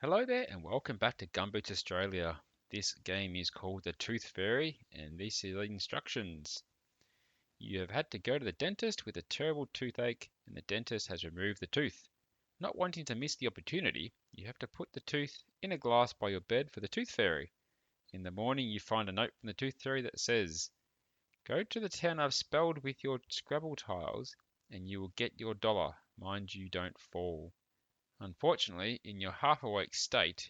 Hello there and welcome back to Gumboots Australia. This game is called the Tooth Fairy and these are the instructions. You have had to go to the dentist with a terrible toothache and the dentist has removed the tooth. Not wanting to miss the opportunity, you have to put the tooth in a glass by your bed for the Tooth Fairy. In the morning you find a note from the Tooth Fairy that says, "Go to the town I've spelled with your Scrabble tiles and you will get your dollar. Mind you don't fall." Unfortunately, in your half-awake state,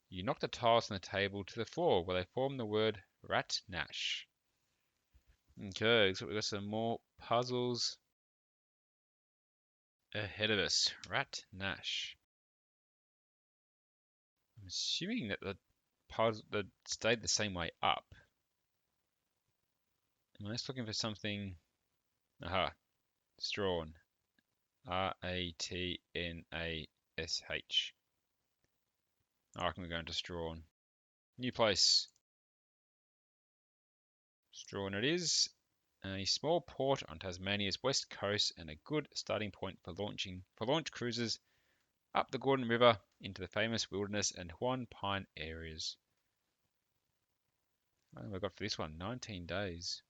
you knock the tiles on the table to the floor where they form the word Rat Nash. Okay, so we've got some more puzzles ahead of us. Rat Nash. I'm assuming that the puzzle that stayed the same way up. I'm just looking for something. Aha, Strawn. Ratnash. I reckon we're going to Strawn. New place. Strawn it is. A small port on Tasmania's west coast and a good starting point for launch cruises up the Gordon River into the famous wilderness and Huon Pine areas. What have I got for this one? 19 days.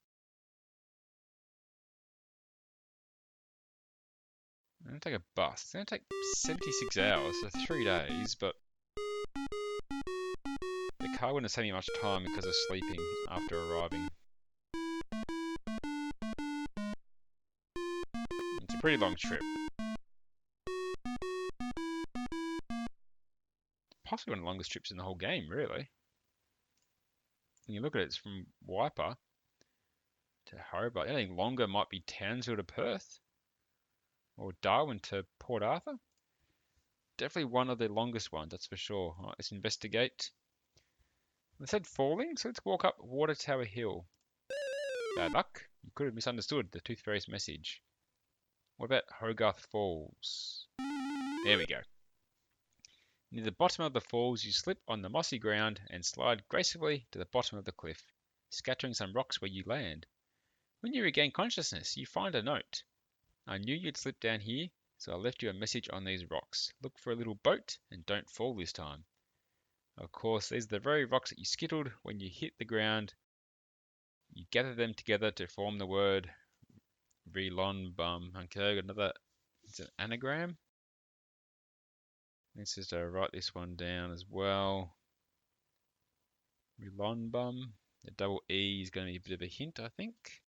I'm going to take a bus. It's going to take 76 hours, so 3 days, but the car wouldn't have saved me much time because of sleeping after arriving. It's a pretty long trip. Possibly one of the longest trips in the whole game, really. When you look at it, it's from Wiper to Hobart. Anything longer might be Townsville to Perth or Darwin to Port Arthur. Definitely one of the longest ones, that's for sure. All right, let's investigate. They said falling, so let's walk up Water Tower Hill. Bad luck. You could have misunderstood the Tooth Fairy's message. What about Hogarth Falls? There we go. Near the bottom of the falls, you slip on the mossy ground and slide gracefully to the bottom of the cliff, scattering some rocks where you land. When you regain consciousness, you find a note. "I knew you'd slip down here, so I left you a message on these rocks. Look for a little boat and don't fall this time." Of course, these are the very rocks that you skittled when you hit the ground. You gather them together to form the word Relonbum. Okay, another, it's an anagram. Let's just write this one down as well. Relonbum. The double E is going to be a bit of a hint, I think.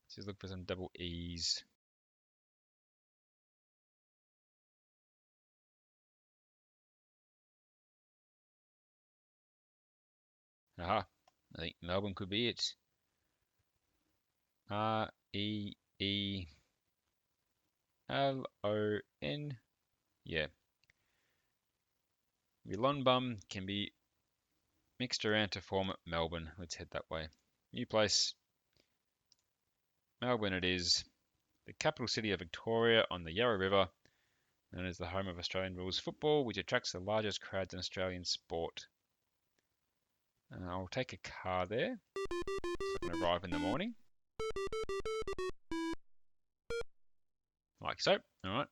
Let's just look for some double E's. Aha, I think Melbourne could be it. Relon. Yeah. Relonbum can be mixed around to form Melbourne. Let's head that way. New place. Melbourne it is. The capital city of Victoria on the Yarra River, known as the home of Australian rules football, which attracts the largest crowds in Australian sport. I'll take a car there, so I can arrive in the morning. Like so. Alright.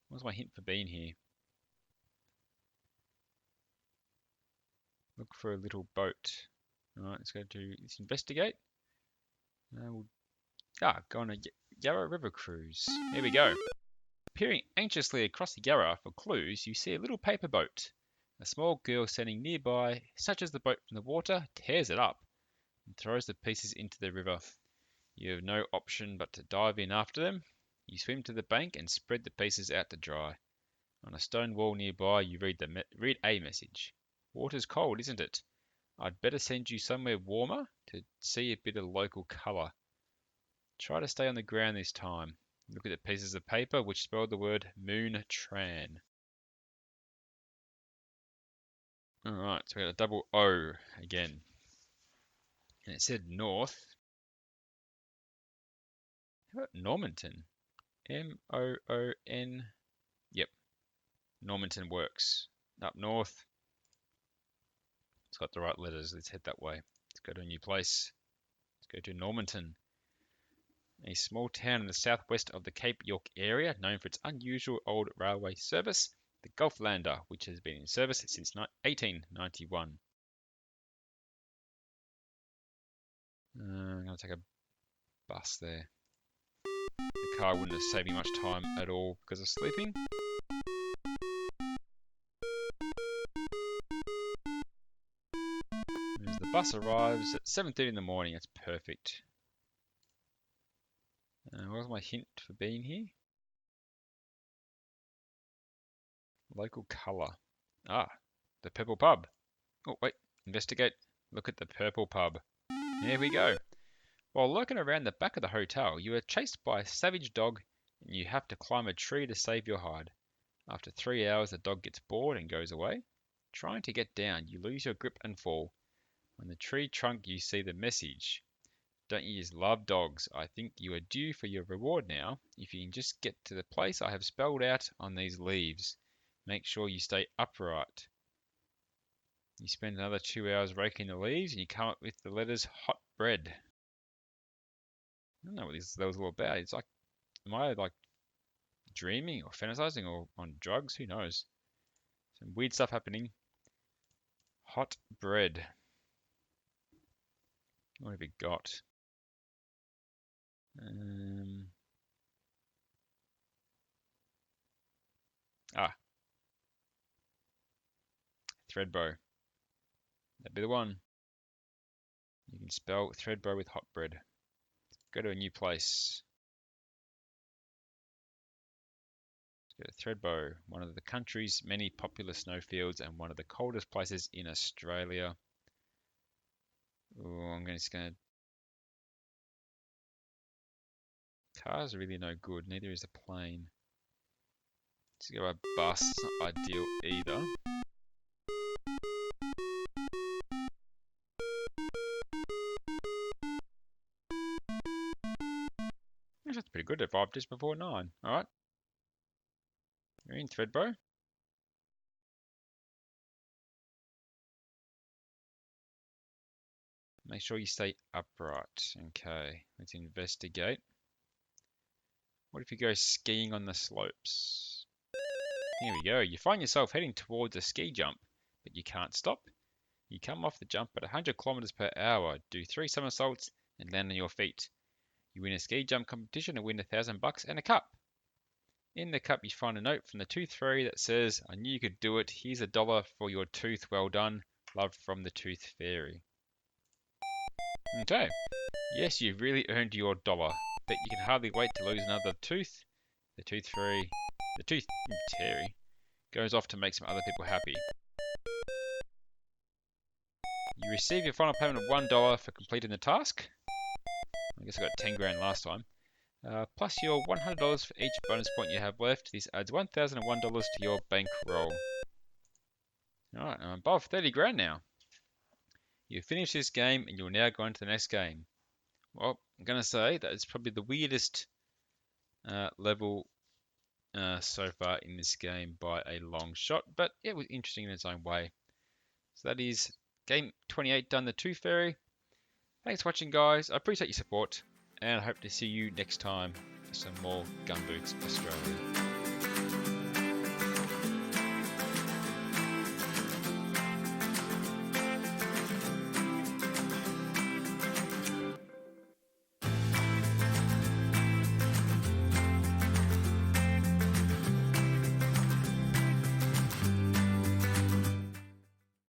What's my hint for being here? Look for a little boat. Alright, let's let's investigate. Go on a Yarra River cruise. Here we go. Peering anxiously across the Yarra for clues, you see a little paper boat. A small girl standing nearby snatches the boat from the water, tears it up, and throws the pieces into the river. You have no option but to dive in after them. You swim to the bank and spread the pieces out to dry. On a stone wall nearby, you read a message. "Water's cold, isn't it? I'd better send you somewhere warmer to see a bit of local colour. Try to stay on the ground this time." Look at the pieces of paper which spell the word Moon Tran. Alright, so we got a double O again. And it said north. How about Normanton? Moon. Yep, Normanton works. Up north. It's got the right letters. Let's head that way. Let's go to a new place. Let's go to Normanton. A small town in the southwest of the Cape York area, known for its unusual old railway service, the Gulflander, which has been in service since 1891. I'm going to take a bus there. The car wouldn't have saved me much time at all because of sleeping. As the bus arrives at 7:30 in the morning, that's perfect. What was my hint for being here? Local colour. Ah, the purple pub. Oh, wait, investigate. Look at the purple pub. There we go. While lurking around the back of the hotel, you are chased by a savage dog and you have to climb a tree to save your hide. After 3 hours, the dog gets bored and goes away. Trying to get down, you lose your grip and fall. On the tree trunk, you see the message. Don't you just love dogs? I think you are due for your reward now. If you can just get to the place I have spelled out on these leaves. Make sure you stay upright. You spend another 2 hours raking the leaves and you come up with the letters hot bread. I don't know what that was all about. It's like, am I like dreaming or fantasizing or on drugs? Who knows? Some weird stuff happening. Hot bread. What have we got? Threadbow. That'd be the one. You can spell Threadbow with hot bread. Go to a new place. Let's go to Threadbow, one of the country's many popular snowfields and one of the coldest places in Australia. Oh, I'm just going to... Cars are really no good, neither is a plane. Let's go by bus, it's not ideal either. That's pretty good, it arrived just before 9. Alright. You're in Threadbow. Make sure you stay upright. Okay, let's investigate. What if you go skiing on the slopes? Here we go. You find yourself heading towards a ski jump, but you can't stop. You come off the jump at 100 kilometers per hour, do 3 somersaults, and land on your feet. You win a ski jump competition and win $1,000 and a cup. In the cup, you find a note from the Tooth Fairy that says, "I knew you could do it. Here's $1 for your tooth. Well done. Love from the Tooth Fairy." Okay. Yes, you've really earned your dollar. Bet you can hardly wait to lose another tooth. The Tooth Fairy, goes off to make some other people happy. You receive your final payment of $1 for completing the task. I guess I got 10 grand last time. Plus your $100 for each bonus point you have left. This adds $1,001 to your bankroll. Alright, I'm above 30 grand now. You finish this game and you'll now go into the next game. Well, I'm going to say that it's probably the weirdest level so far in this game by a long shot, but it was interesting in its own way. So that is game 28 done, the Tooth Fairy. Thanks for watching, guys. I appreciate your support, and I hope to see you next time for some more Gumboots Australia.